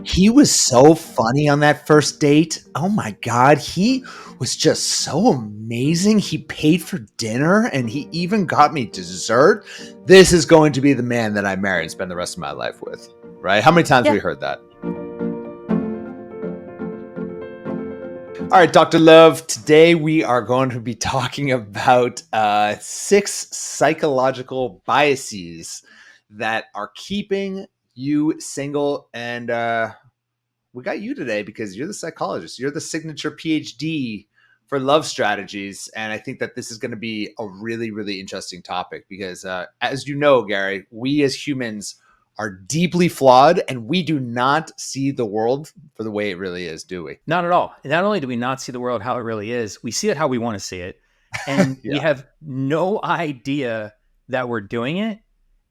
He was so funny on that first date. Oh my God. He was just so amazing. He paid for dinner and he even got me dessert. This is going to be the man that I marry and spend the rest of my life with. Right? How many times have Yeah. we heard that? All right, Dr. Love, today we are going to be talking about 6 psychological biases that are keeping you single. And we got you today because you're the psychologist. You're the signature PhD for love strategies. And I think that this is going to be a really, really interesting topic because as you know, Gary, we as humans are deeply flawed and we do not see the world for the way it really is, do we? Not at all. Not only do we not see the world how it really is, we see it how we want to see it. And we Yeah. have no idea that we're doing it.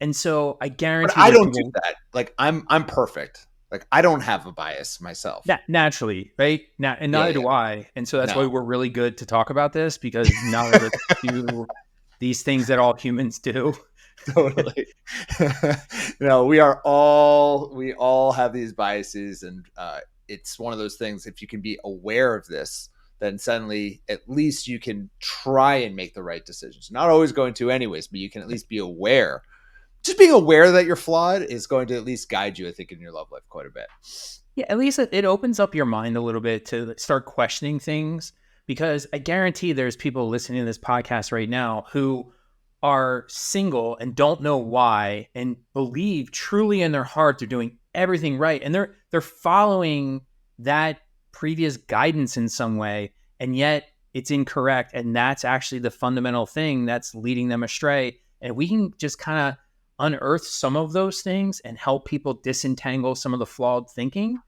And so I But guarantee I there's don't do people that. Like I'm perfect. Like I don't have a bias myself. naturally, right? And Yeah, neither yeah. do I. And so that's why No. we're really good to talk about this because none of us do these things that all humans do. Totally. We all have these biases, and it's one of those things. If you can be aware of this, then suddenly at least you can try and make the right decisions. Not always going to, anyways, but you can at least be aware. Just being aware that you're flawed is going to at least guide you, I think, in your love life quite a bit. Yeah, at least it opens up your mind a little bit to start questioning things because I guarantee there's people listening to this podcast right now who are single and don't know why and believe truly in their heart they're doing everything right and they're following that previous guidance in some way and yet it's incorrect and that's actually the fundamental thing that's leading them astray and we can just kind of unearth some of those things and help people disentangle some of the flawed thinking.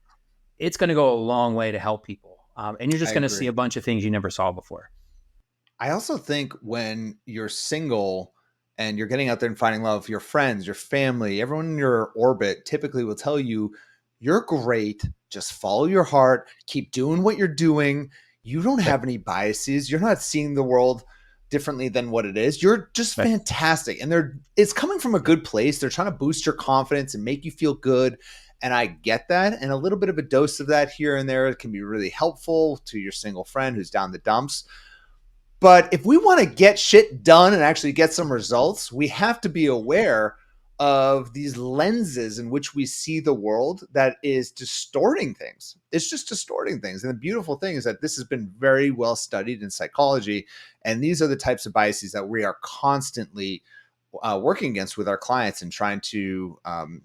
It's going to go a long way to help people and you're just I going to see agree. a bunch of things you never saw before. I also think when you're single and you're getting out there and finding love, your friends, your family, everyone in your orbit typically will tell you, you're great. Just follow your heart. Keep doing what you're doing. You don't Right. have any biases. You're not seeing the world differently than what it is. You're just Right. fantastic. And it's coming from a good place. They're trying to boost your confidence and make you feel good. And I get that. And a little bit of a dose of that here and there can be really helpful to your single friend who's down the dumps. But if we want to get shit done and actually get some results, we have to be aware of these lenses in which we see the world that is distorting things. It's just distorting things. And the beautiful thing is that this has been very well studied in psychology. And these are the types of biases that we are constantly working against with our clients and trying to, kind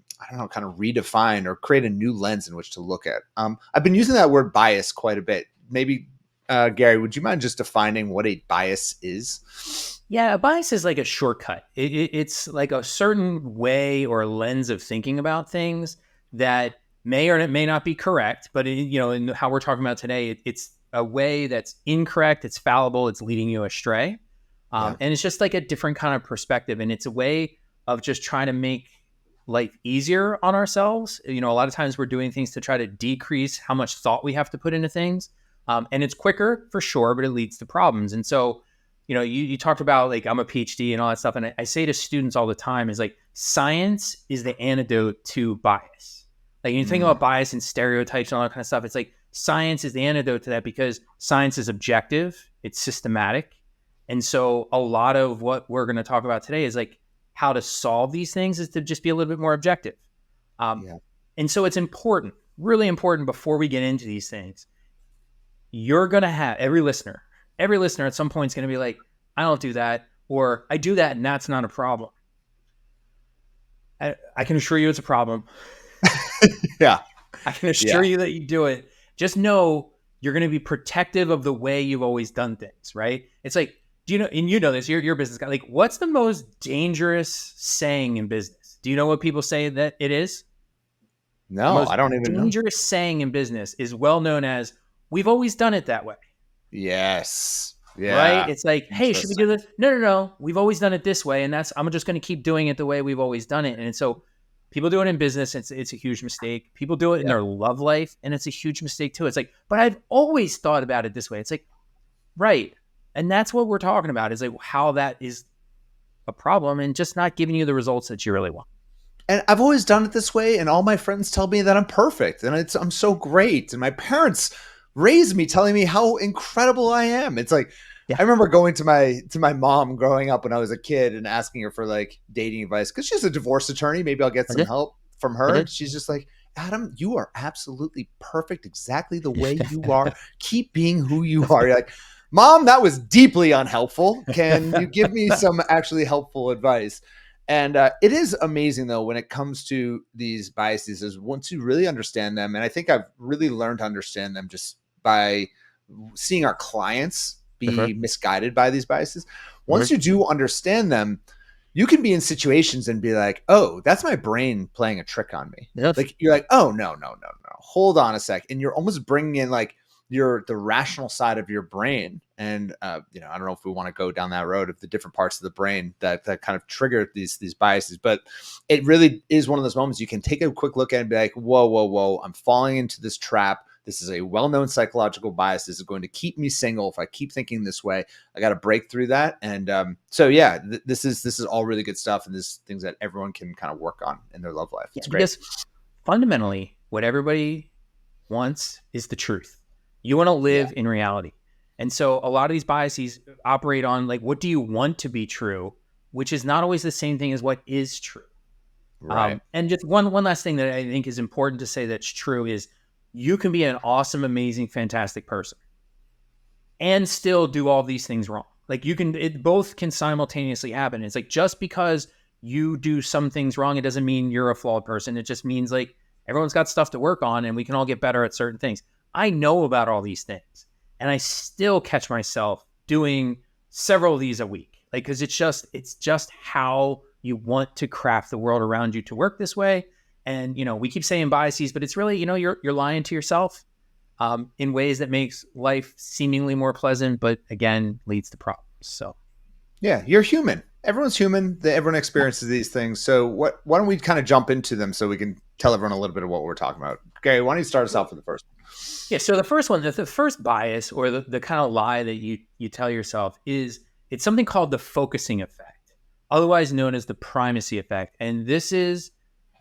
of redefine or create a new lens in which to look at. I've been using that word bias quite a bit. Maybe Gary, would you mind just defining what a bias is? Yeah, a bias is like a shortcut. It's like a certain way or lens of thinking about things that may or may not be correct, but in how we're talking about today, it's a way that's incorrect, it's fallible, it's leading you astray. Yeah. And it's just like a different kind of perspective. And it's a way of just trying to make life easier on ourselves. A lot of times we're doing things to try to decrease how much thought we have to put into things. And it's quicker for sure, but it leads to problems. And so, you talked about like, I'm a PhD and all that stuff. And I say to students all the time is like, science is the antidote to bias. Like you think about bias and stereotypes and all that kind of stuff. It's like science is the antidote to that because science is objective. It's systematic. And so a lot of what we're going to talk about today is like how to solve these things is to just be a little bit more objective. And so it's important, really important before we get into these things. You're going to have every listener at some point is going to be like, I don't do that, or I do that and that's not a problem. I can assure you it's a problem. Yeah. I can assure you that you do it. Just know you're going to be protective of the way you've always done things, right? It's like, do you know, and you know this, you're a business guy, like what's the most dangerous saying in business? Do you know what people say that it is? No, I don't even know. Dangerous saying in business is well known as, we've always done it that way. Yes. Yeah. Right? It's like, hey, should we do this? No. We've always done it this way. And I'm just going to keep doing it the way we've always done it. And so people do it in business. It's a huge mistake. People do it in their love life. And it's a huge mistake too. It's like, but I've always thought about it this way. It's like, right. And that's what we're talking about is like how that is a problem and just not giving you the results that you really want. And I've always done it this way, and all my friends tell me that I'm perfect and I'm so great. And my parents raised me telling me how incredible I am. It's like Yeah, I remember going to my mom growing up when I was a kid and asking her for like dating advice because she's a divorce attorney. Maybe I'll get I some did. help from I her. did. And she's just like, Adam, you are absolutely perfect exactly the way you are. Keep being who you are. You're like, Mom, that was deeply unhelpful. Can you give me some actually helpful advice? And it is amazing, though, when it comes to these biases, is once you really understand them. And I think I've really learned to understand them just by seeing our clients Prefer. be misguided by these biases. Once Prefer. you do understand them, you can be in situations and be like, oh, that's my brain playing a trick on me. Yep. Like, you're like, oh, no, no, no, no. Hold on a sec. And you're almost bringing in like, the rational side of your brain, and I don't know if we want to go down that road of the different parts of the brain that kind of trigger these biases, but it really is one of those moments you can take a quick look at and be like, whoa, whoa, whoa, I'm falling into this trap. This is a well-known psychological bias. This is going to keep me single if I keep thinking this way. I got to break through that. And so yeah, this is all really good stuff, and this things that everyone can kind of work on in their love life. Yeah, It's great. because fundamentally, what everybody wants is the truth. You want to Yeah. live in reality. And so a lot of these biases operate on like, what do you want to be true, which is not always the same thing as what is true. Right. And just one last thing that I think is important to say that's true is you can be an awesome, amazing, fantastic person and still do all these things wrong. Like it both can simultaneously happen. It's like, just because you do some things wrong, it doesn't mean you're a flawed person. It just means like everyone's got stuff to work on and we can all get better at certain things. I know about all these things and I still catch myself doing several of these a week. Like, cause it's just how you want to craft the world around you to work this way. And, we keep saying biases, but it's really, you're lying to yourself in ways that makes life seemingly more pleasant, but again, leads to problems. So, Yeah, you're human. Everyone's human. Everyone yeah. experiences these things. So why don't we kind of jump into them so we can tell everyone a little bit of what we're talking about? Gary, why don't you start us off with the first one? Yeah. So the first one, the first bias or the kind of lie that you tell yourself is it's something called the focusing effect, otherwise known as the primacy effect. And this is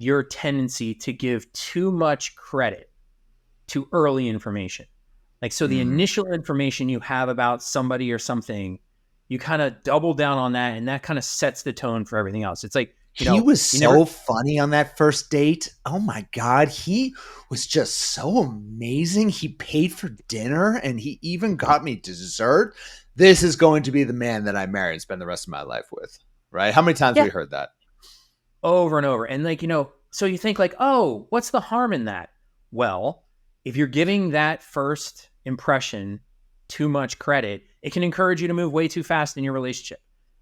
your tendency to give too much credit to early information. Like, so the Mm. initial information you have about somebody or something, you kind of double down on that, and that kind of sets the tone for everything else. It's like, He was you never, so funny on that first date. Oh my God. He was just so amazing. He paid for dinner and he even got me dessert. This is going to be the man that I marry and spend the rest of my life with. Right? How many times have yeah, we heard that? over and over. And like, so you think like, oh, what's the harm in that? Well, if you're giving that first impression too much credit, it can encourage you to move way too fast in your relationship,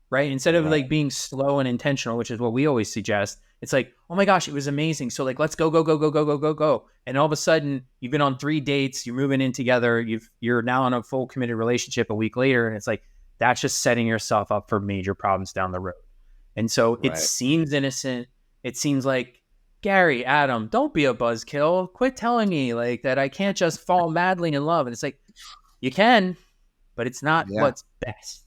right? Instead of Right. like being slow and intentional, which is what we always suggest, it's like, oh my gosh, it was amazing. So like, let's go, go, go, go, go, go, go, go. And all of a sudden you've been on 3 dates, you're moving in together, you're now in a full committed relationship a week later. And it's like, that's just setting yourself up for major problems down the road. And so it Right. seems innocent. It seems like, Gary, Adam, don't be a buzzkill. Quit telling me like that I can't just fall madly in love. And it's like, you can, but it's not Yeah. what's best.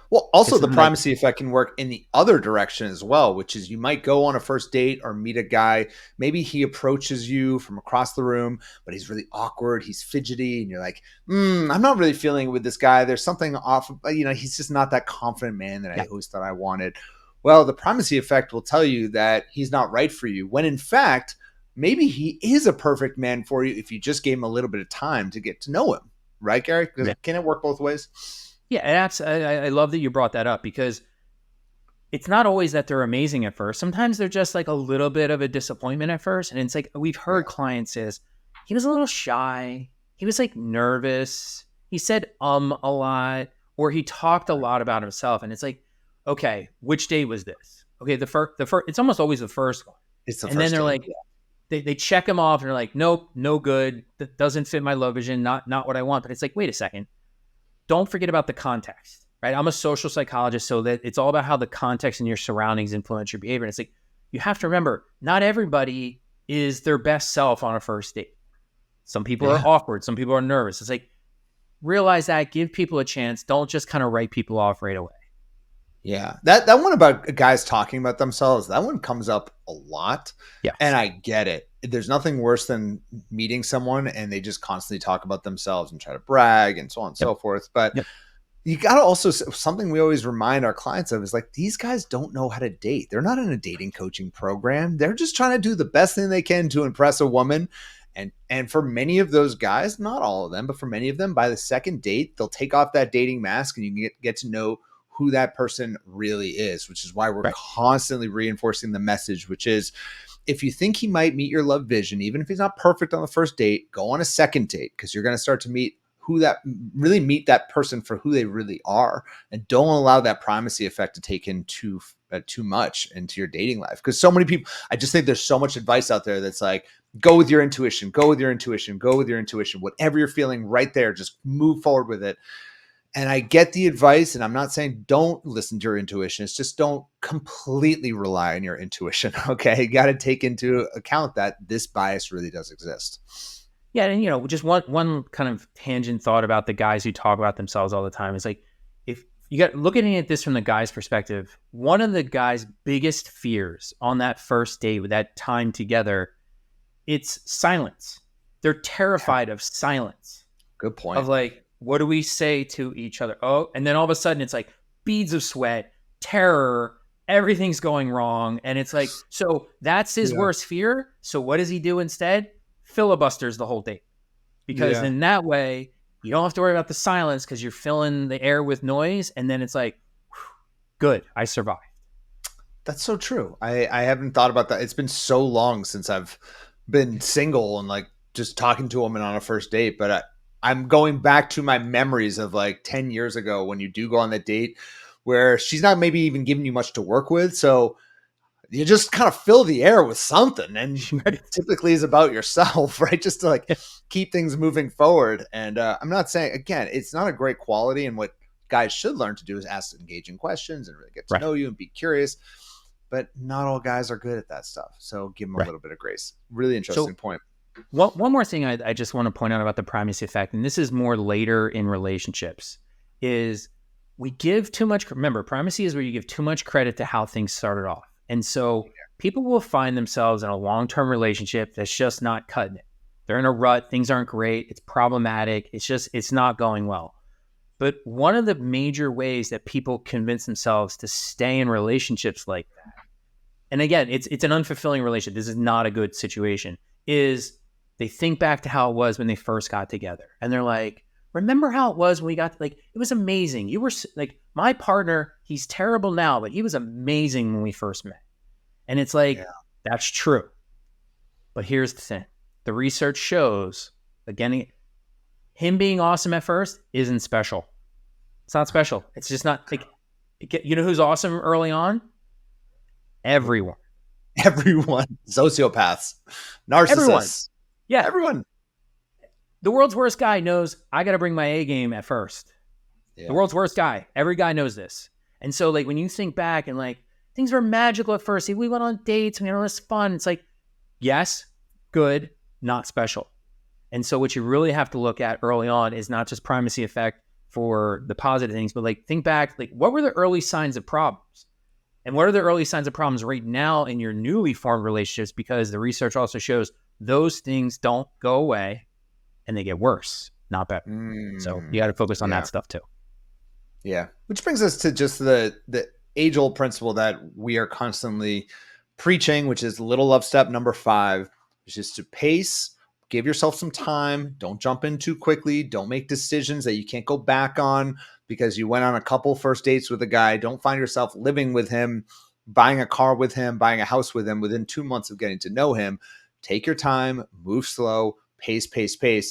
Well, also Because the then like, primacy effect can work in the other direction as well, which is you might go on a first date or meet a guy. Maybe he approaches you from across the room, but he's really awkward. He's fidgety, and you're like, I'm not really feeling it with this guy. There's something off. He's just not that confident man that I yeah, always thought I wanted. Well, the primacy effect will tell you that he's not right for you, when in fact, maybe he is a perfect man for you if you just gave him a little bit of time to get to know him. Right, Gary? Because yeah. can it work both ways? Yeah, I love that you brought that up because it's not always that they're amazing at first. Sometimes they're just like a little bit of a disappointment at first. And it's like, we've heard Yeah. clients says, he was a little shy. He was like nervous. He said a lot, or he talked a lot about himself. And it's like, okay, which day was this? Okay, the first, it's almost always the first one. It's the And then first they're date. like, they check him off and they're like, nope, no good. That doesn't fit my love vision. Not what I want. But it's like, wait a second. Don't forget about the context, right? I'm a social psychologist, so that it's all about how the context and your surroundings influence your behavior. And it's like, you have to remember, not everybody is their best self on a first date. Some people are Yeah. awkward. Some people are nervous. It's like, realize that, give people a chance. Don't just kind of write people off right away. Yeah. That one about guys talking about themselves, that one comes up a lot. And Yes. I get it. There's nothing worse than meeting someone and they just constantly talk about themselves and try to brag and so on and Yep. so forth. But Yep. you got to also, something we always remind our clients of is like, these guys don't know how to date. They're not in a dating coaching program. They're just trying to do the best thing they can to impress a woman. And for many of those guys, not all of them, but for many of them, by the second date, they'll take off that dating mask and you get to know who that person really is, which is why we're Right. constantly reinforcing the message, which is, if you think he might meet your love vision, even if he's not perfect on the first date, go on a second date, because you're going to start to meet that person for who they really are, and don't allow that primacy effect to take in too much into your dating life. Because so many people, I just think there's so much advice out there that's like, go with your intuition, go with your intuition, go with your intuition. Whatever you're feeling right there, just move forward with it. And I get the advice, and I'm not saying don't listen to your intuition. It's just don't completely rely on your intuition. Okay. You got to take into account that this bias really does exist. Yeah, and just one kind of tangent thought about the guys who talk about themselves all the time is like, if you got looking at this from the guy's perspective, one of the guy's biggest fears on that first date with that time together, it's silence. They're terrified of silence. Good point. Of like, what do we say to each other? Oh, and then all of a sudden it's like beads of sweat, terror, everything's going wrong. And it's like, so that's his worst fear. So what does he do instead? Filibusters the whole date. Because in that way, you don't have to worry about the silence because you're filling the air with noise. And then it's like, good, I survived. That's so true. I haven't thought about that. It's been so long since I've been single and like just talking to a woman on a first date, but I'm going back to my memories of like 10 years ago when you do go on that date where she's not maybe even giving you much to work with. So you just kind of fill the air with something, and typically is about yourself, right? Just to like keep things moving forward. And I'm not saying, again, it's not a great quality, and what guys should learn to do is ask engaging questions and really get to know you and be curious. But not all guys are good at that stuff. So give them a little bit of grace. Really interesting point. One more thing I just want to point out about the primacy effect, and this is more later in relationships, is we give too much. Remember, primacy is where you give too much credit to how things started off. And so people will find themselves in a long-term relationship that's just not cutting it. They're in a rut. Things aren't great. It's problematic. It's not going well. But one of the major ways that people convince themselves to stay in relationships like that, and again, it's an unfulfilling relationship, this is not a good situation, is they think back to how it was when they first got together. And they're like, remember how it was when we got, like, it was amazing. You were like, my partner, he's terrible now, but he was amazing when we first met. And it's like, that's true. But here's the thing. The research shows, again, him being awesome at first isn't special. It's not special. It's just not, like, you know who's awesome early on? Everyone. Sociopaths, narcissists. Everyone. Yeah. Everyone. The world's worst guy knows I got to bring my A game at first. The world's worst guy. Every guy knows this. And so, like, when you think back and, like, things were magical at first. We went on dates. We had all this fun. It's like, yes, good, not special. And so what you really have to look at early on is not just primacy effect for the positive things, but, like, think back, like, what were the early signs of problems? And what are the early signs of problems right now in your newly formed relationships? Because the research also shows those things don't go away and they get worse, not better. So you got to focus on that stuff too. Yeah. Which brings us to just the age-old principle that we are constantly preaching, which is little love step number 5, which is to pace, give yourself some time. Don't jump in too quickly. Don't make decisions that you can't go back on because you went on a couple first dates with a guy. Don't find yourself living with him, buying a car with him, buying a house with him within 2 months of getting to know him. Take your time, move slow, pace.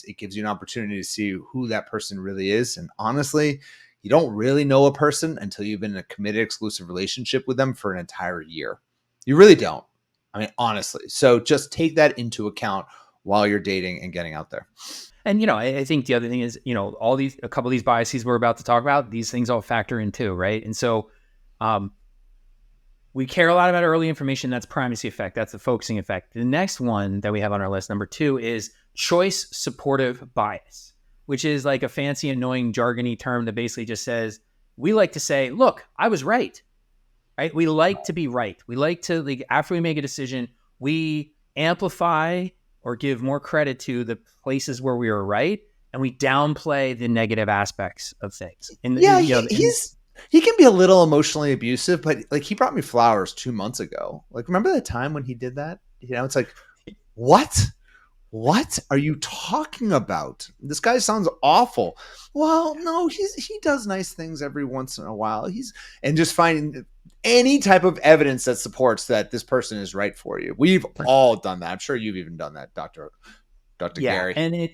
It gives you an opportunity to see who that person really is. And honestly, you don't really know a person until you've been in a committed exclusive relationship with them for an entire year. You really don't. I mean, honestly. So just take that into account while you're dating and getting out there. And, I think the other thing is, a couple of these biases we're about to talk about, these things all factor in too, right? And so we care a lot about early information. That's primacy effect. That's the focusing effect. The next one that we have on our list, number 2, is choice supportive bias, which is like a fancy, annoying, jargony term that basically just says, we like to say, look, I was right. right? We like to be right. We like to, like, after we make a decision, we amplify or give more credit to the places where we were right, and we downplay the negative aspects of things. And Yeah, and he can be a little emotionally abusive, but like he brought me flowers 2 months ago. Like, remember that time when he did that? It's like, what? What are you talking about? This guy sounds awful. Well, no, he does nice things every once in a while. And just finding any type of evidence that supports that this person is right for you. We've all done that. I'm sure you've even done that, Dr. yeah, Gary. and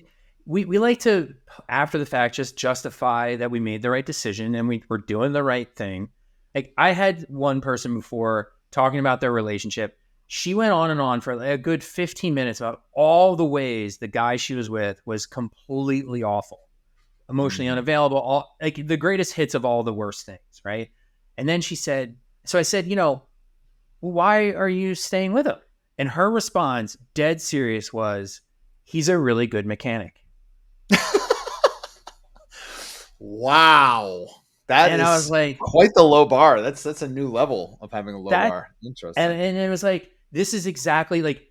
we like to, after the fact, just justify that we made the right decision and we're doing the right thing. Like, I had one person before talking about their relationship. She went on and on for a good 15 minutes about all the ways the guy she was with was completely awful, emotionally unavailable, all like the greatest hits of all the worst things, right? And then she said, so I said, why are you staying with him? And her response, dead serious, was, he's a really good mechanic. Wow. That And I was is like, quite the low bar. That's a new level of having a low that, bar. Interesting. and it was like, this is exactly like,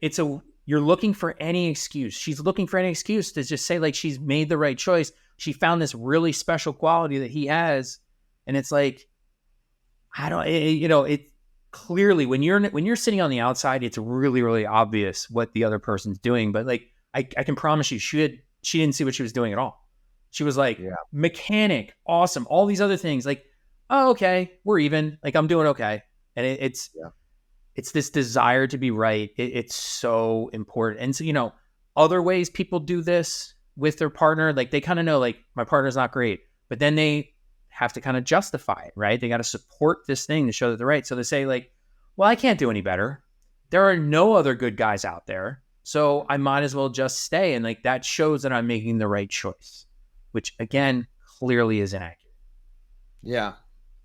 you're looking for any excuse. She's looking for any excuse to just say like she's made the right choice. She found this really special quality that he has. And it's like, it clearly when you're sitting on the outside, it's really, really obvious what the other person's doing. But like, I can promise you, she didn't see what she was doing at all. She was like, Yeah. mechanic, awesome, all these other things. Like, oh, okay, we're even. Like, I'm doing okay. And it's this desire to be right. It's so important. And so, other ways people do this with their partner, like they kind of know, like, my partner's not great, but then they have to kind of justify it, right? They got to support this thing to show that they're right. So they say like, well, I can't do any better. There are no other good guys out there. So I might as well just stay. And like, that shows that I'm making the right choice, which again, clearly is inaccurate. Yeah.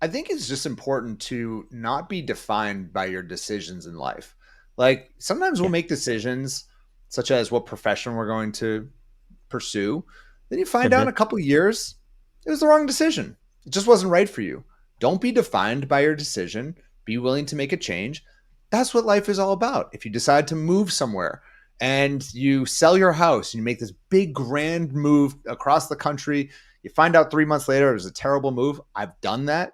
I think it's just important to not be defined by your decisions in life. Like sometimes we'll Yeah. make decisions such as what profession we're going to pursue. Then you find out in Mhm. a couple of years it was the wrong decision. It just wasn't right for you. Don't be defined by your decision. Be willing to make a change. That's what life is all about. If you decide to move somewhere and you sell your house and you make this big grand move across the country, you find out 3 months later it was a terrible move. I've done that.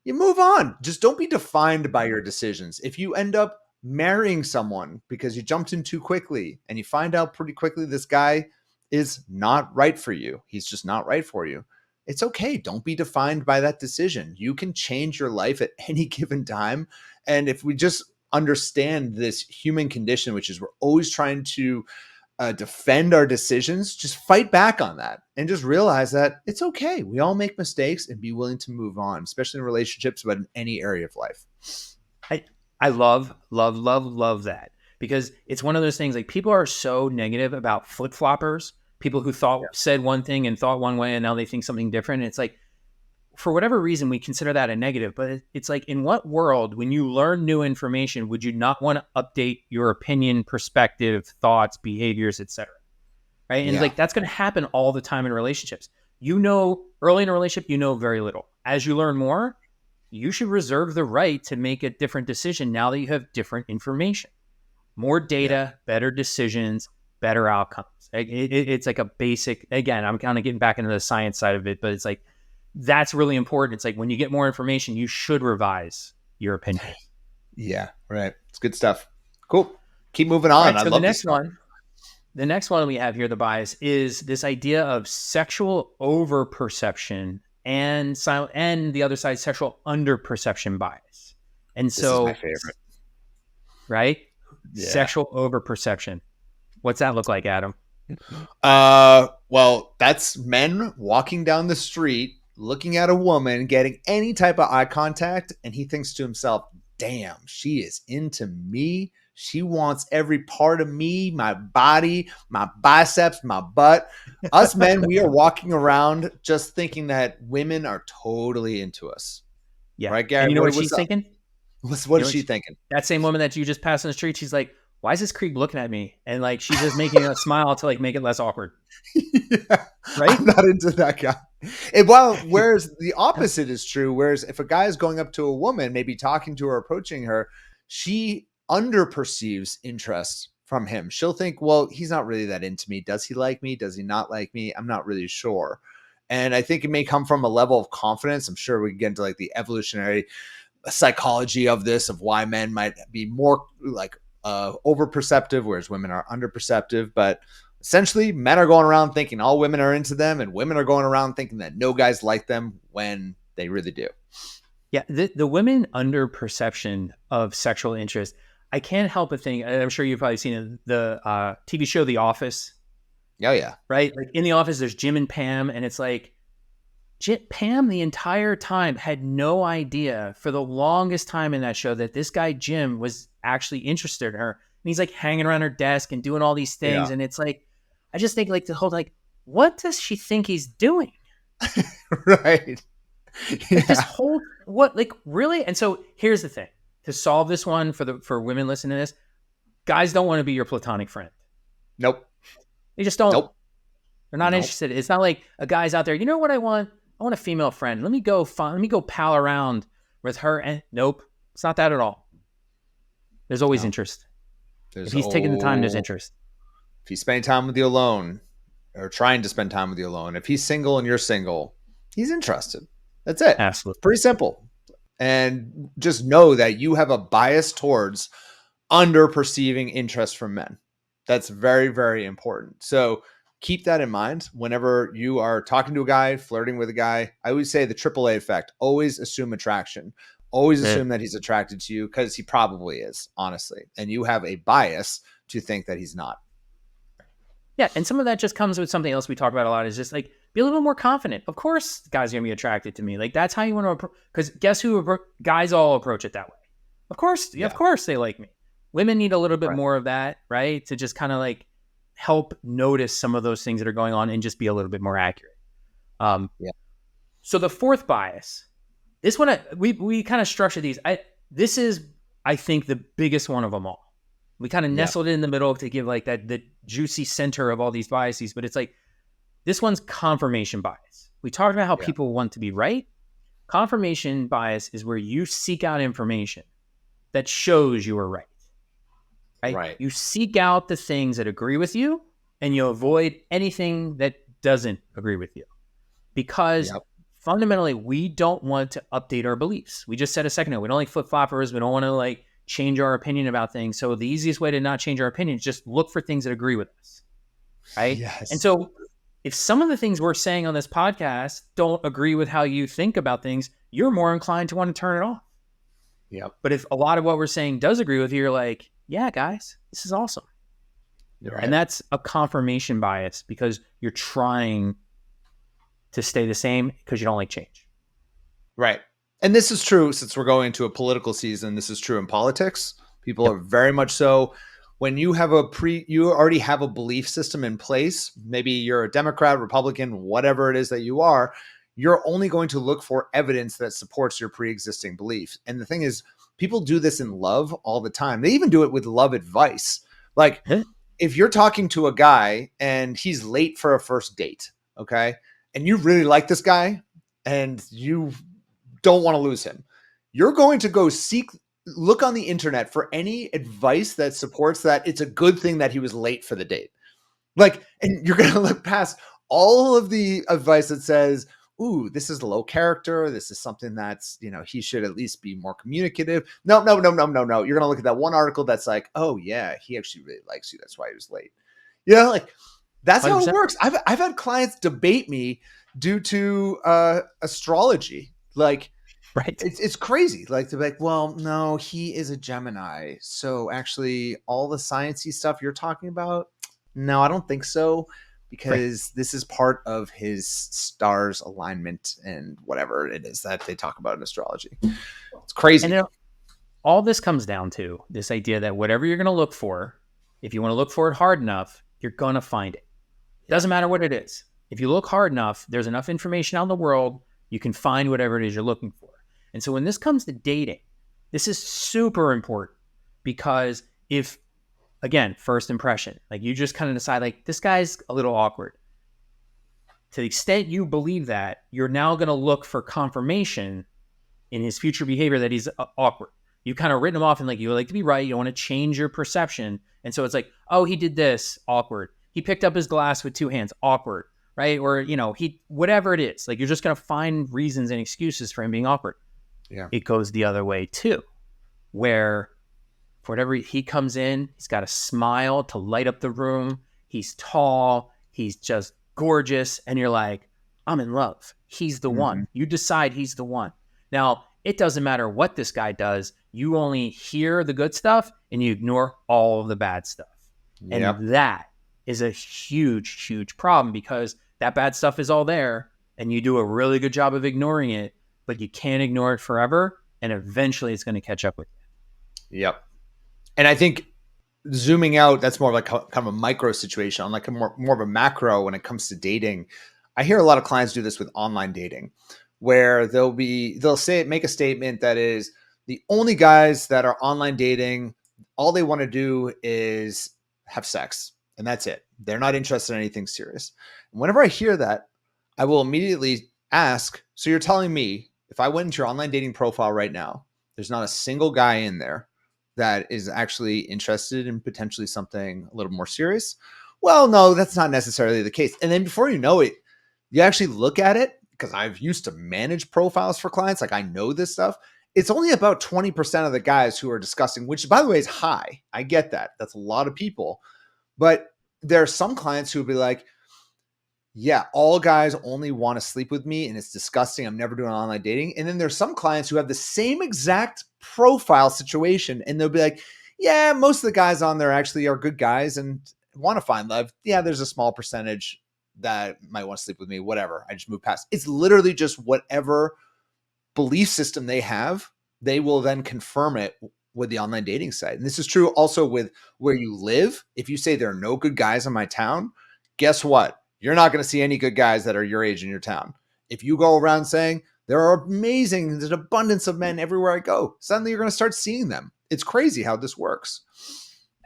You move on. Just don't be defined by your decisions. If you end up marrying someone because you jumped in too quickly and you find out pretty quickly this guy is not right for you, he's just not right for you. It's okay. Don't be defined by that decision. You can change your life at any given time. And if we just understand this human condition, which is we're always trying to defend our decisions, just fight back on that and just realize that it's okay. We all make mistakes and be willing to move on, especially in relationships, but in any area of life. I I love, love, love, love that, because it's one of those things, like, people are so negative about flip floppers, people who said one thing and thought one way and now they think something different. And it's like, for whatever reason, we consider that a negative, but it's like, in what world, when you learn new information, would you not want to update your opinion, perspective, thoughts, behaviors, etc.? Right. And Yeah. like, that's going to happen all the time in relationships. Early in a relationship, very little. As you learn more, you should reserve the right to make a different decision now that you have different information, more Yeah. data, better decisions, better outcomes. It's like a basic, again, I'm kind of getting back into the science side of it, but it's like, that's really important. It's like, when you get more information, you should revise your opinion. Yeah. Right. It's good stuff. Cool. Keep moving All on. right. I So the love this next stuff. one, we have here, the bias, is this idea of sexual overperception and the other side, sexual underperception bias. And This is my so, favorite. right, Yeah. sexual overperception. What's that look like, Adam? Well, that's men walking down the street, looking at a woman, getting any type of eye contact, and he thinks to himself, damn, she is into me. She wants every part of me, my body, my biceps, my butt. Us men, we are walking around just thinking that women are totally into us. Yeah. Right, And Gary? you know what What's she's up? thinking? What You know is what she thinking? that same woman that you just passed on the street, she's like, why is this creep looking at me? And like, she's just making a smile to like make it less awkward. Yeah, Right? I'm not into that guy. Whereas the opposite is true, whereas if a guy is going up to a woman, maybe talking to her, approaching her, she underperceives interest from him. She'll think, well, he's not really that into me. Does he like me? Does he not like me? I'm not really sure. And I think it may come from a level of confidence. I'm sure we can get into like the evolutionary psychology of this, of why men might be more like over perceptive, whereas women are under perceptive. But essentially, men are going around thinking all women are into them, and women are going around thinking that no guys like them when they really do. Yeah, the women under perception of sexual interest, I can't help but think, and I'm sure you've probably seen it, the TV show The Office. Oh, yeah. Right? Like in The Office, there's Jim and Pam, and it's like, Pam the entire time had no idea for the longest time in that show that this guy Jim was actually interested in her. And he's like hanging around her desk and doing all these things. Yeah. And it's like, I just think like the whole, like, what does she think he's doing? Right. Like this whole, what, like really? And so here's the thing, to solve this one for women listening to this, guys don't want to be your platonic friend. Nope. They just don't. Nope. They're not interested. It's not like a guy's out there, you know what I want? I want a female friend. Let me go pal around with her. And nope, it's not that at all. There's always interest. If he's taking the time, there's interest. If he's spending time with you alone, or trying to spend time with you alone, if he's single and you're single, he's interested. That's it. Absolutely. Pretty simple. And just know that you have a bias towards under perceiving interest from men. That's very, very important. So keep that in mind whenever you are talking to a guy, flirting with a guy. I always say the AAA effect. Always assume attraction. Always assume that he's attracted to you, because he probably is, honestly. And you have a bias to think that he's not. Yeah, and some of that just comes with something else we talk about a lot, is just like, be a little more confident. Of course, guys are going to be attracted to me. Like, that's how you want to approach. Because guess who? Guys all approach it that way. Of course, of course they like me. Women need a little bit more of that, right? To just kind of like help notice some of those things that are going on and just be a little bit more accurate. So the fourth bias, this one, we kind of structure these. This is, I think, the biggest one of them all. We kind of nestled it in the middle to give like the juicy center of all these biases, but it's like, this one's confirmation bias. We talked about how people want to be right. Confirmation bias is where you seek out information that shows you are right. Right? You seek out the things that agree with you, and you avoid anything that doesn't agree with you. Because fundamentally, we don't want to update our beliefs. We just said a second ago, we don't like flip-floppers. We don't want to like change our opinion about things. So the easiest way to not change our opinion is just look for things that agree with us. Right? Yes. And so if some of the things we're saying on this podcast don't agree with how you think about things, you're more inclined to want to turn it off. Yep. But if a lot of what we're saying does agree with you, you're like, yeah, guys, this is awesome. Right. And that's a confirmation bias, because you're trying to stay the same because you don't like change. Right. And this is true, since we're going into a political season. This is true in politics. People are very much so. When you have you already have a belief system in place, maybe you're a Democrat, Republican, whatever it is that you are, you're only going to look for evidence that supports your pre-existing beliefs. And the thing is, people do this in love all the time. They even do it with love advice. Like, if you're talking to a guy and he's late for a first date, okay, and you really like this guy and you don't want to lose him, you're going to go look on the internet for any advice that supports that it's a good thing that he was late for the date. Like, and you're going to look past all of the advice that says, ooh, this is low character. This is something that's, he should at least be more communicative. No. You're going to look at that one article that's like, oh yeah, he actually really likes you. That's why he was late. Like, that's 100%. How it works. I've had clients debate me due to astrology. Like, right. It's crazy. Like, to be like, well, no, he is a Gemini. So actually all the sciencey stuff you're talking about, no, I don't think so. Because this is part of his stars alignment and whatever it is that they talk about in astrology. It's crazy. And all this comes down to this idea that whatever you're going to look for, if you want to look for it hard enough, you're going to find it. It doesn't matter what it is. If you look hard enough, there's enough information out in the world, you can find whatever it is you're looking for. And so when this comes to dating, this is super important, because if, again, first impression, like you just kind of decide like, this guy's a little awkward. to the extent you believe that, you're now going to look for confirmation in his future behavior that he's awkward. You've kind of written him off and like, you like to be right. You don't want to change your perception. And so it's like, oh, he did this, awkward. He picked up his glass with two hands, awkward, right? Or, whatever it is, like you're just going to find reasons and excuses for him being awkward. Yeah. It goes the other way too, where for whatever he comes in, he's got a smile to light up the room. He's tall. He's just gorgeous. And you're like, I'm in love. He's the one. You decide he's the one. Now, it doesn't matter what this guy does. You only hear the good stuff and you ignore all of the bad stuff. Yep. And that is a huge, huge problem because that bad stuff is all there and you do a really good job of ignoring it, but you can't ignore it forever. And eventually it's going to catch up with you. Yep. And I think zooming out, that's more like kind of a micro situation. On like a more of a macro when it comes to dating, I hear a lot of clients do this with online dating, where they'll make a statement that is the only guys that are online dating, all they want to do is have sex, and that's it. They're not interested in anything serious. And whenever I hear that, I will immediately ask, so you're telling me if I went into your online dating profile right now, there's not a single guy in there that is actually interested in potentially something a little more serious? Well, no, that's not necessarily the case. And then before you know it, you actually look at it, because I've used to manage profiles for clients. Like I know this stuff. It's only about 20% of the guys who are discussing, which by the way is high. I get that. That's a lot of people. But there are some clients who will be like, yeah, all guys only want to sleep with me and it's disgusting. I'm never doing online dating. And then there's some clients who have the same exact profile situation and they'll be like, yeah, most of the guys on there actually are good guys and want to find love. Yeah, there's a small percentage that might want to sleep with me, whatever. I just move past. It's literally just whatever belief system they have, they will then confirm it with the online dating site. And this is true also with where you live. If you say there are no good guys in my town, guess what? You're not going to see any good guys that are your age in your town. If you go around saying there are there's an abundance of men everywhere I go, suddenly you're going to start seeing them. It's crazy how this works.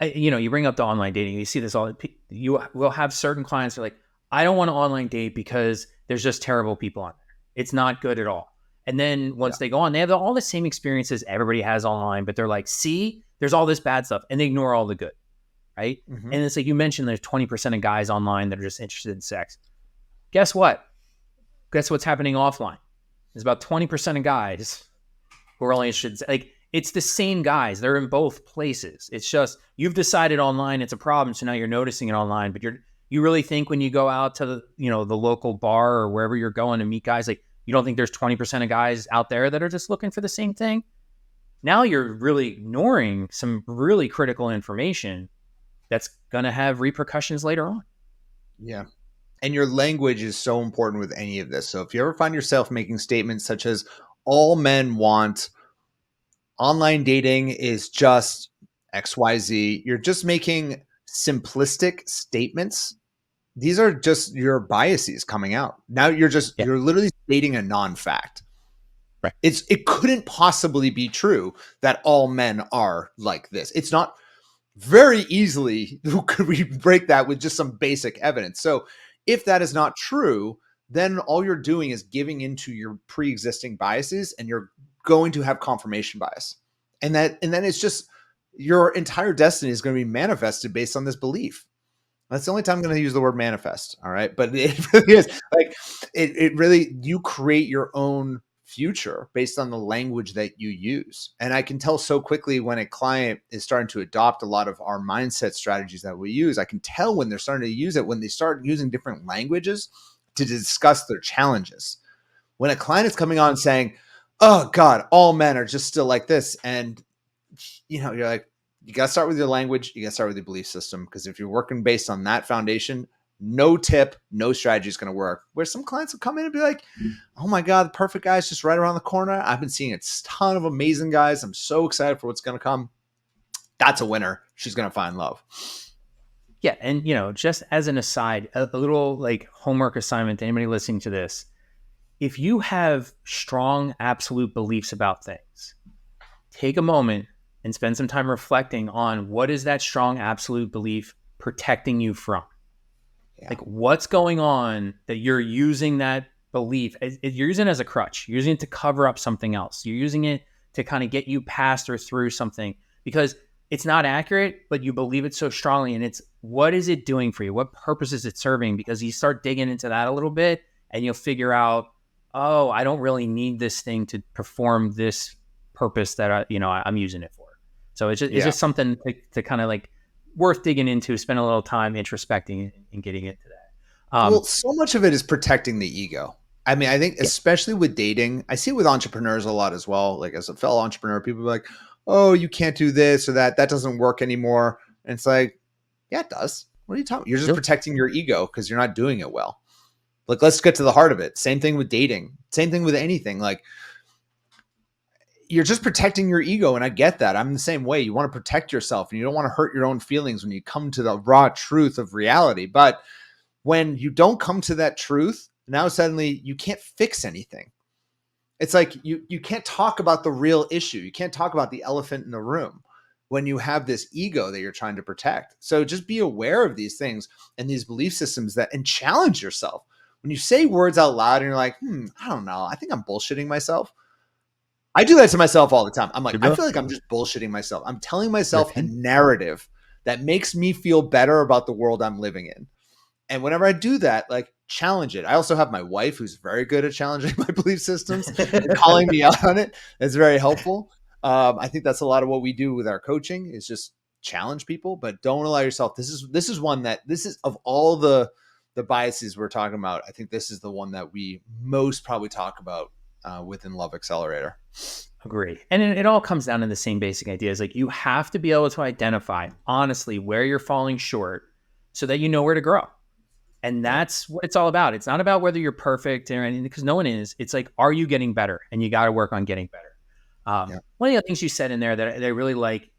You bring up the online dating. You see this all. You will have certain clients who are like, I don't want to online date because there's just terrible people on there. It's not good at all. And then once they go on, they have all the same experiences everybody has online, but they're like, see, there's all this bad stuff. And they ignore all the good, right? Mm-hmm. And it's like you mentioned, there's 20% of guys online that are just interested in sex. Guess what? Guess what's happening offline? There's about 20% of guys who are only interested in like, it's the same guys. They're in both places. It's just, you've decided online it's a problem. So now you're noticing it online, but you really think when you go out to the local bar or wherever you're going to meet guys, like you don't think there's 20% of guys out there that are just looking for the same thing? Now you're really ignoring some really critical information that's going to have repercussions later on. Yeah. And your language is so important with any of this. So if you ever find yourself making statements such as all men want, online dating is just XYZ, you're just making simplistic statements. These are just your biases coming out. Now you're literally stating a non-fact. Right. It couldn't possibly be true that all men are like this. It's not. Very easily could we break that with just some basic evidence. So if that is not true, then all you're doing is giving into your pre-existing biases and you're going to have confirmation bias. And then it's just your entire destiny is going to be manifested based on this belief. That's the only time I'm going to use the word manifest. All right. But it really is like, it really, you create your own future based on the language that you use. And I can tell so quickly when a client is starting to adopt a lot of our mindset strategies that we use. I can tell when they're starting to use it, when they start using different languages to discuss their challenges. When a client is coming on saying, oh God, all men are just still like this. And you're like, you got to start with your language. You got to start with your belief system. Because if you're working based on that foundation, no tip, no strategy is going to work. Where some clients will come in and be like, oh my God, the perfect guy's just right around the corner. I've been seeing a ton of amazing guys. I'm so excited for what's going to come. That's a winner. She's going to find love. Yeah. And, just as an aside, a little like homework assignment to anybody listening to this. If you have strong absolute beliefs about things, take a moment and spend some time reflecting on what is that strong absolute belief protecting you from. Yeah. Like, what's going on that you're using that belief? You're using it as a crutch. You're using it to cover up something else. You're using it to kind of get you past or through something because it's not accurate, but you believe it so strongly. And it's, what is it doing for you? What purpose is it serving? Because you start digging into that a little bit and you'll figure out, oh, I don't really need this thing to perform this purpose that I'm using it for. So it's Yeah. just something to kind of like worth digging into, spend a little time introspecting and getting into that. Well, so much of it is protecting the ego. I mean, I think Yeah, especially with dating, I see it with entrepreneurs a lot as well. Like as a fellow entrepreneur, people are like, "Oh, you can't do this or that. That doesn't work anymore." And it's like, yeah, it does. What are you talking? You're just really. protecting your ego because you're not doing it well. Like, let's get to the heart of it. Same thing with dating. Same thing with anything. Like, you're just protecting your ego, and I get that. I'm the same way. You want to protect yourself, and you don't want to hurt your own feelings when you come to the raw truth of reality. But when you don't come to that truth, now suddenly you can't fix anything. It's like you can't talk about the real issue. You can't talk about the elephant in the room when you have this ego that you're trying to protect. So just be aware of these things and these belief systems and challenge yourself. When you say words out loud and you're like, I don't know, I think I'm bullshitting myself. I do that to myself all the time. I'm like, I feel like I'm just bullshitting myself. I'm telling myself a narrative that makes me feel better about the world I'm living in. And whenever I do that, like, challenge it. I also have my wife who's very good at challenging my belief systems and calling me out on it. It's very helpful. I think that's a lot of what we do with our coaching is just challenge people, but don't allow yourself. This is one that this is of all the biases we're talking about. I think this is the one that we most probably talk about within Love Accelerator. Agree. And it all comes down to the same basic idea. Is like, you have to be able to identify honestly where you're falling short so that you know where to grow. And Yep. that's what it's all about. It's not about whether you're perfect or anything, because no one is. It's like, are you getting better? And you got to work on getting better. Yep. One of the things you said in there that I really like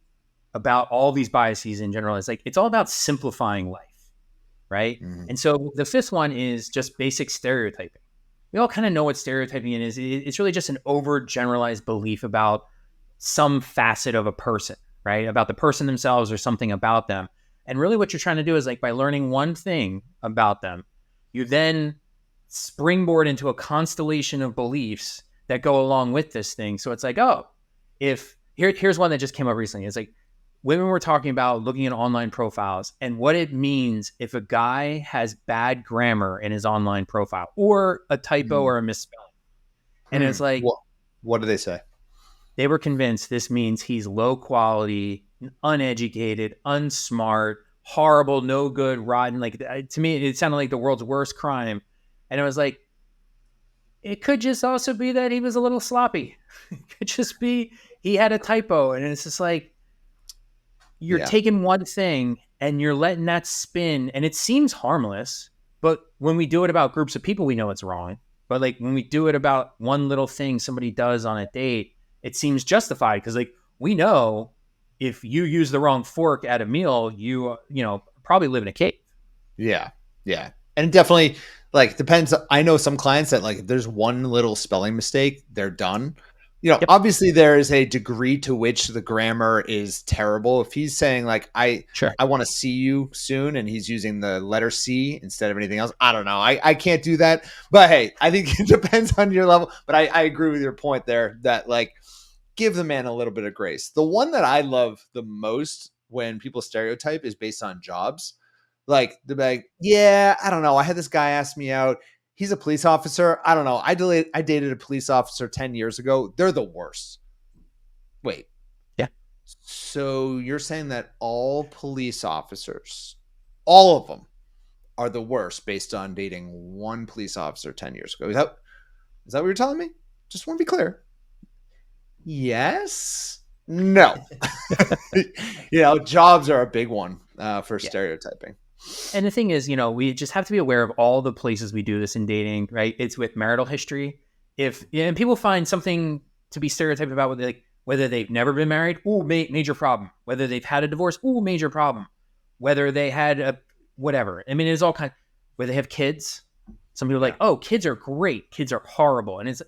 about all these biases in general is like, it's all about simplifying life, right? Mm-hmm. And so the fifth one is just basic stereotyping. We all kind of know what stereotyping is. It's really just an overgeneralized belief about some facet of a person, right? About the person themselves or something about them. And really what you're trying to do is, like, by learning one thing about them, you then springboard into a constellation of beliefs that go along with this thing. So it's like, oh, here's one that just came up recently. It's like, women were talking about looking at online profiles and what it means if a guy has bad grammar in his online profile or a typo or a misspelling. And it's like, What do they say? they were convinced this means he's low quality, uneducated, unsmart, horrible, no good, rotten. Like, to me, it sounded like the world's worst crime. And it was like, it could just also be that he was a little sloppy. It could just be he had a typo. And it's just like, you're Yeah. taking one thing and you're letting that spin, and it seems harmless. But when we do it about groups of people, we know it's wrong. But like, when we do it about one little thing somebody does on a date, it seems justified because, like, we know if you use the wrong fork at a meal, you probably live in a cave. Yeah. Yeah. And definitely, like, depends. I know some clients that, like, if there's one little spelling mistake, they're done. Yep. Obviously there is a degree to which the grammar is terrible. If he's saying like, Sure. I want to see you soon, and he's using the letter C instead of anything else, I don't know. I can't do that. But hey, I think it depends on your level. But I agree with your point there that, like, give the man a little bit of grace. The one that I love the most when people stereotype is based on jobs. Like, they're like, yeah, I don't know. I had this guy ask me out. He's a police officer. I don't know. I dated a police officer 10 years ago. They're the worst. Wait. Yeah. So you're saying that all police officers, all of them, are the worst based on dating one police officer 10 years ago? Is that what you're telling me? Just want to be clear. Yes. No. Jobs are a big one for Yeah. stereotyping. And the thing is, we just have to be aware of all the places we do this in dating, right? It's with marital history. And people find something to be stereotyped about, whether they've never been married, ooh, major problem. Whether they've had a divorce, ooh, major problem. Whether they had a whatever. I mean, it's all kind. Where they have kids. Some people are like, oh, kids are great, kids are horrible, and it's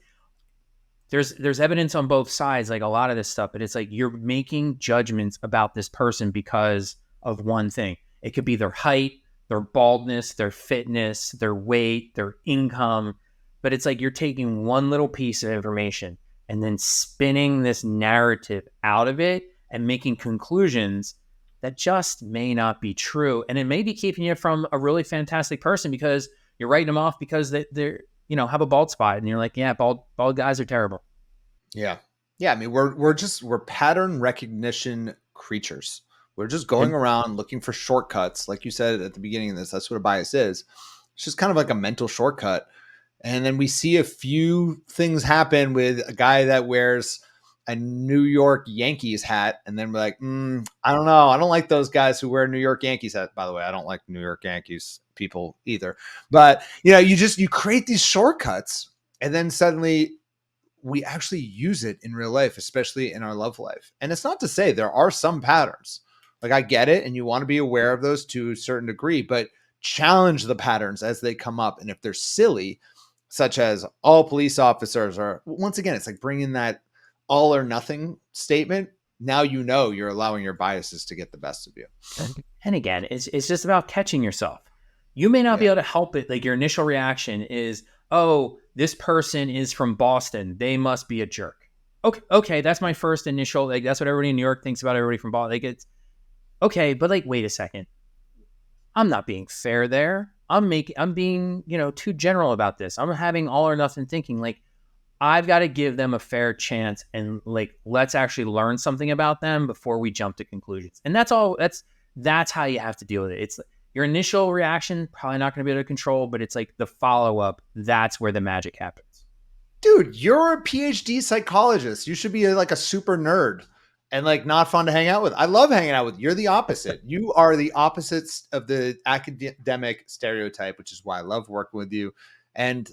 there's evidence on both sides, like a lot of this stuff. But it's like, you're making judgments about this person because of one thing. It could be their height, their baldness, their fitness, their weight, their income. But it's like you're taking one little piece of information and then spinning this narrative out of it and making conclusions that just may not be true. And it may be keeping you from a really fantastic person because you're writing them off because they're, have a bald spot. And you're like, yeah, bald guys are terrible. Yeah. Yeah. I mean, we're pattern recognition creatures. We're just going And around looking for shortcuts. Like you said at the beginning of this, that's what a bias is. It's just kind of like a mental shortcut. And then we see a few things happen with a guy that wears a New York Yankees hat. And then we're like, I don't know. I don't like those guys who wear New York Yankees hat. By the way, I don't like New York Yankees people either. But, you create these shortcuts and then suddenly we actually use it in real life, especially in our love life. And it's not to say there are some patterns. Like I get it. And you want to be aware of those to a certain degree, but challenge the patterns as they come up. And if they're silly, such as all police officers are, once again, it's like bringing that all or nothing statement. Now you're allowing your biases to get the best of you. and again, it's just about catching yourself. You may not be able to help it. Like your initial reaction is, oh, this person is from Boston. They must be a jerk. Okay, that's my first initial. Like that's what everybody in New York thinks about everybody from Boston. Like it's okay, but like, wait a second. I'm not being fair there. I'm being, too general about this. I'm having all or nothing thinking. Like, I've got to give them a fair chance and like, let's actually learn something about them before we jump to conclusions. And that's all. That's how you have to deal with it. It's your initial reaction, probably not going to be able to control, but it's like the follow-up. That's where the magic happens. Dude, you're a PhD psychologist. You should be like a super nerd and like not fun to hang out with. I love hanging out with you. You're the opposite. You are the opposites of the academic stereotype, which is why I love working with you. And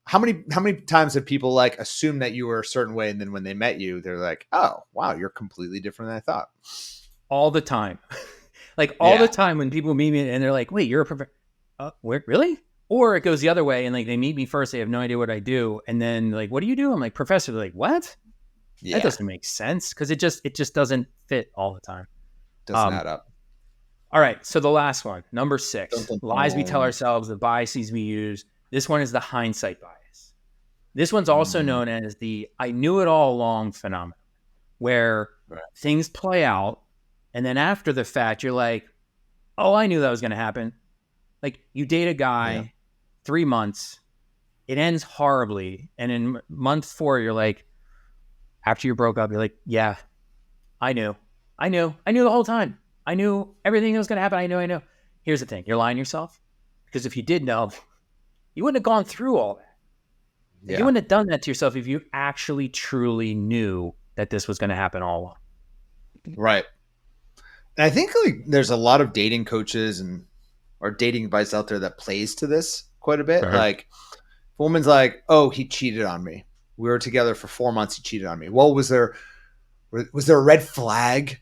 how many times have people like assumed that you were a certain way, and then when they met you, they're like, "Oh, wow, you're completely different than I thought." All the time, like all the time when people meet me and they're like, "Wait, you're a professor? Where really?" Or it goes the other way, and like they meet me first, they have no idea what I do, and then like, "What do you do?" I'm like, "Professor." They're like, "What?" Yeah. That doesn't make sense because it just doesn't fit all the time. Doesn't add up. All right, so the last one, number 6, Dun, dun, lies we tell dun. ourselves, the biases we use. This one is the hindsight bias. This one's also known as the I knew it all along phenomenon, where things play out, and then after the fact, you're like, oh, I knew that was going to happen. Like you date a guy, 3 months, it ends horribly, and in month 4, you're like, after you broke up, you're like, yeah, I knew the whole time. I knew everything that was going to happen. I know. Here's the thing. You're lying to yourself because if you did know, you wouldn't have gone through all that. Yeah. You wouldn't have done that to yourself if you actually truly knew that this was going to happen all along. Right. And I think like there's a lot of dating coaches or dating advice out there that plays to this quite a bit. Uh-huh. Like a woman's like, oh, he cheated on me. We were together for 4 months. He cheated on me. Well, was there a red flag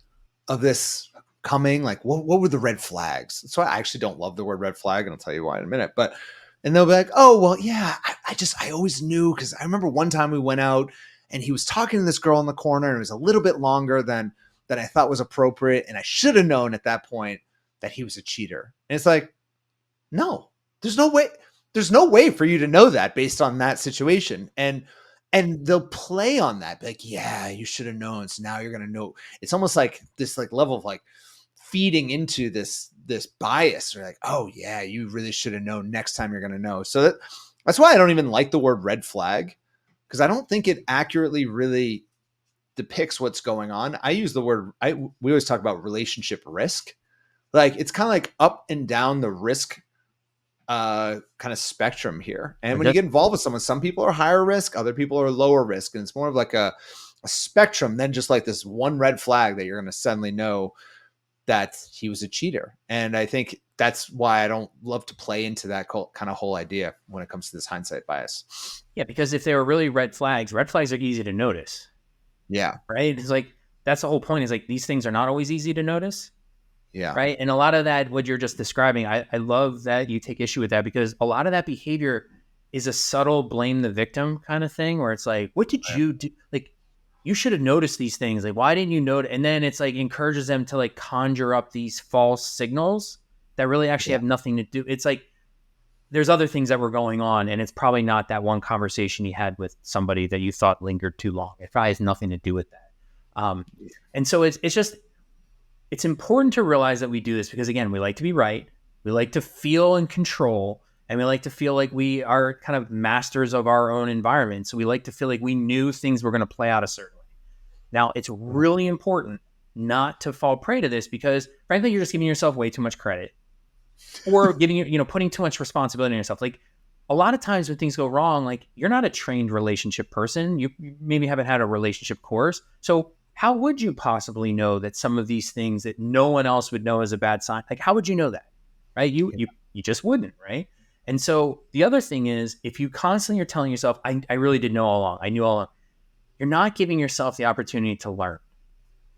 of this coming? Like, what were the red flags? That's why I actually don't love the word red flag, and I'll tell you why in a minute. And they'll be like, oh, well, yeah, I always knew because I remember one time we went out and he was talking to this girl in the corner and it was a little bit longer than I thought was appropriate. And I should have known at that point that he was a cheater. And it's like, no, there's no way. There's no way for you to know that based on that situation. And they'll play on that. Like, yeah, you should have known. So now you're going to know. It's almost like this like level of like feeding into this bias. Or like, oh yeah, you really should have known. Next time you're going to know. So that's why I don't even like the word red flag, because I don't think it accurately really depicts what's going on. I use the word, we always talk about relationship risk. Like it's kind of like up and down the risk kind of spectrum here. And when you get involved with someone, some people are higher risk, other people are lower risk. And it's more of like a spectrum than just like this one red flag that you're going to suddenly know that he was a cheater. And I think that's why I don't love to play into that kind of whole idea when it comes to this hindsight bias. Yeah, because if they were really red flags are easy to notice. Yeah. Right? It's like, that's the whole point, is like these things are not always easy to notice. Yeah. Right. And a lot of that, what you're just describing, I love that you take issue with that, because a lot of that behavior is a subtle blame the victim kind of thing, where it's like, what did you do? Like, you should have noticed these things. Like, why didn't you notice? And then it's like encourages them to like conjure up these false signals that really actually have nothing to do. It's like there's other things that were going on, and it's probably not that one conversation you had with somebody that you thought lingered too long. It probably has nothing to do with that. And so it's important to realize that we do this because, again, we like to be right. We like to feel in control, and we like to feel like we are kind of masters of our own environment. So we like to feel like we knew things were going to play out a certain way. Now, it's really important not to fall prey to this because, frankly, you're just giving yourself way too much credit or putting too much responsibility on yourself. Like a lot of times when things go wrong, like you're not a trained relationship person. You maybe haven't had a relationship course. So how would you possibly know that some of these things that no one else would know is a bad sign? Like, how would you know that? Right? You just wouldn't, right? And so the other thing is, if you constantly are telling yourself, I really did know all along, I knew all along, you're not giving yourself the opportunity to learn.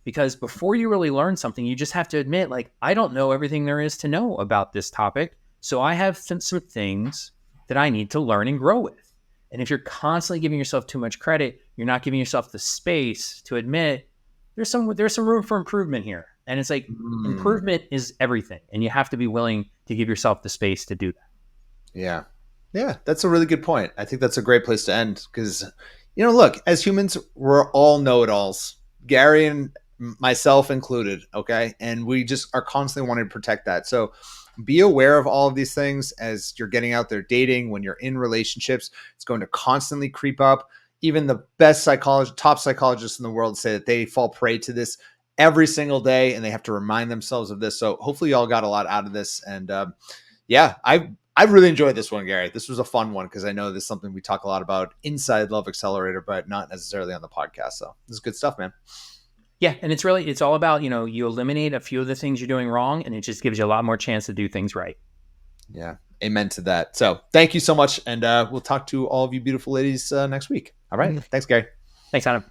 Because before you really learn something, you just have to admit, like, I don't know everything there is to know about this topic. So I have some things that I need to learn and grow with. And if you're constantly giving yourself too much credit, you're not giving yourself the space to admit there's some room for improvement here. And it's like improvement is everything. And you have to be willing to give yourself the space to do that. Yeah. Yeah. That's a really good point. I think that's a great place to end because, look, as humans, we're all know-it-alls, Gary and myself included. Okay. And we just are constantly wanting to protect that. So be aware of all of these things as you're getting out there dating, when you're in relationships. It's going to constantly creep up. Even the best top psychologists in the world say that they fall prey to this every single day and they have to remind themselves of this. So hopefully you all got a lot out of this. And I've really enjoyed this one, Gary. This was a fun one because I know this is something we talk a lot about inside Love Accelerator, but not necessarily on the podcast. So this is good stuff, man. Yeah. And it's all about, you eliminate a few of the things you're doing wrong and it just gives you a lot more chance to do things right. Yeah. Amen to that. So thank you so much. And we'll talk to all of you beautiful ladies next week. All right. Thanks, Gary. Thanks, Adam.